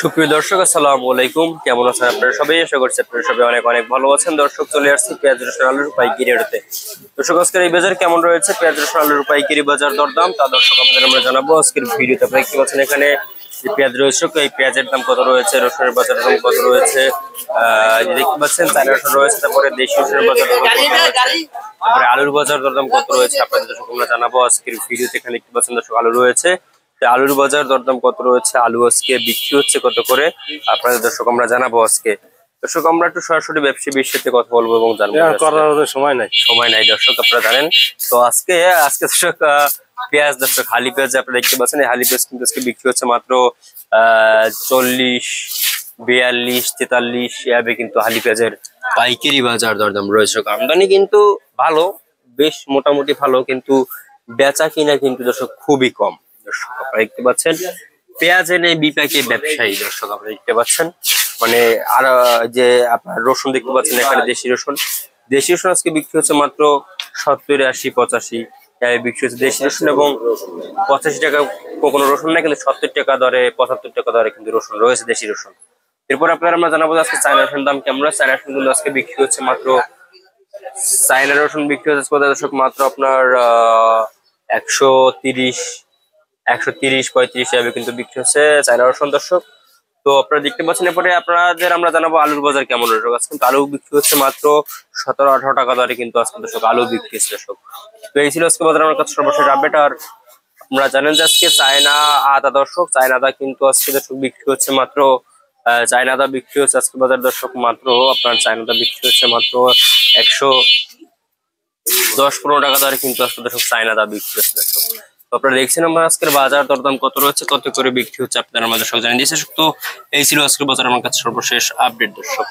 সুপ্রিয় দর্শক, আসসালামু আলাইকুম। কেমন আছেন আপনারা সবাই? আশা করছি আপনারা সবাই অনেক অনেক ভালো আছেন। দর্শক, চলে আসছি পেঁয়াজ রসুন আলুর পাইকারি রেটে। দর্শক, আজকের এই বাজার কেমন রয়েছে, পেঁয়াজ রসুন আলুর পাইকারি বাজার দরদাম, তা দর্শক আপনাদের আমরা জানাবো আজকের ভিডিওতে। আপনারা দেখতে পাচ্ছেন এখানে যে পেঁয়াজ রয়েছে, এই পেঁয়াজের দাম কত রয়েছে, রসুনের বাজারের দাম কত রয়েছে, দেখতে পাচ্ছেন চায়না রসুন রয়েছে, তারপরে দেশি রসুনের বাজার দরদাম কত রয়েছে, তারপরে আলুর বাজার দরদাম কত রয়েছে আপনাদের দর্শক আমরা জানাবো আজকের ভিডিওতে। এখানে দেখতে পাচ্ছেন দর্শক আলু রয়েছে, আলুর বাজার দরদাম কত রয়েছে, আলু আজকে বিক্রি হচ্ছে কত করে আপনাদের দর্শক আমরা জানাবো আজকে। দর্শক, আমরা একটু সরাসরি ব্যবসায়ীর সাথে কথা বলবো এবং জানবো। সময় নাই দর্শক, আপনারা জানেন। তো আজকে দর্শক পেঁয়াজ, দর্শক হালি পেঁয়াজ আপনারা দেখতে পাচ্ছেন, এই হালি পেঁয়াজ কিন্তু আজকে বিক্রি হচ্ছে মাত্র 40, 42, 43 এভাবে কিন্তু হালি পেঁয়াজের পাইকারি বাজার দরদাম রয়েছে। আমদানি কিন্তু ভালো, বেশ মোটামুটি ভালো, কিন্তু বেচা কিনা কিন্তু দর্শক খুবই কম। দর্শক আপনারা দেখতে পাচ্ছেন পেঁয়াজ এনে বিপাকে ব্যবসায়ী, দর্শক আপনারা দেখতে পাচ্ছেন। মানে আর যে আপনার রসুন দেখতে পাচ্ছেন এখানে দেশি রসুন আজকে বিক্রি হচ্ছে মাত্র 70, 80, 85 বিক্রি হচ্ছে দেশি রসুন, এবং 85 টাকা কোনো রসুন না, কিন্তু 70 টাকা দরে, 75 টাকা দরে কিন্তু রসুন রয়েছে, দেশি রসুন। এরপর আপনারা আমরা জানাবো আজকে চায়না রসুন দাম কেমন। চায়না রসুন কিন্তু আজকে বিক্রি হচ্ছে মাত্র, চায়না রসুন বিক্রি হচ্ছে দর্শক মাত্র আপনার 130, 130, 35 এভাবে কিন্তু বিক্রি হচ্ছে চায়না রসুন দর্শক। তো আপনারা দেখতে পাচ্ছেন। এরপরে আপনাদের আমরা জানাবো আলুর বাজার কেমন রয়েছে। আজকে কিন্তু আলু বিক্রি হচ্ছে মাত্র 17, 18 টাকা দরে কিন্তু আজকে দর্শক আলু বিক্রি হচ্ছে দর্শক। তো এই ছিল আজকে বাজার আমার কাছে সর্বশেষ আপডেট। আর আমরা জানেন যে আজকে চায়না আদা, দর্শক চায়না আদা কিন্তু আজকে দর্শক বিক্রি হচ্ছে মাত্র, চায়না আদা বিক্রি হচ্ছে আজকে বাজার দর্শক মাত্র আপনার চায়না আদা বিক্রি হচ্ছে মাত্র 110-15 টাকা দরে কিন্তু আজকে দর্শক চায়না আদা বিক্রি হচ্ছে দর্শক। আপনারা দেখছেন আমরা আজকের বাজার দরদাম কত রয়েছে, কত করে বিক্রি হচ্ছে আপনারা আমাদের সব জানিয়ে দিয়েছে। তো এই ছিল আজকের বাজার আমার কাছে সর্বশেষ আপডেট দর্শক।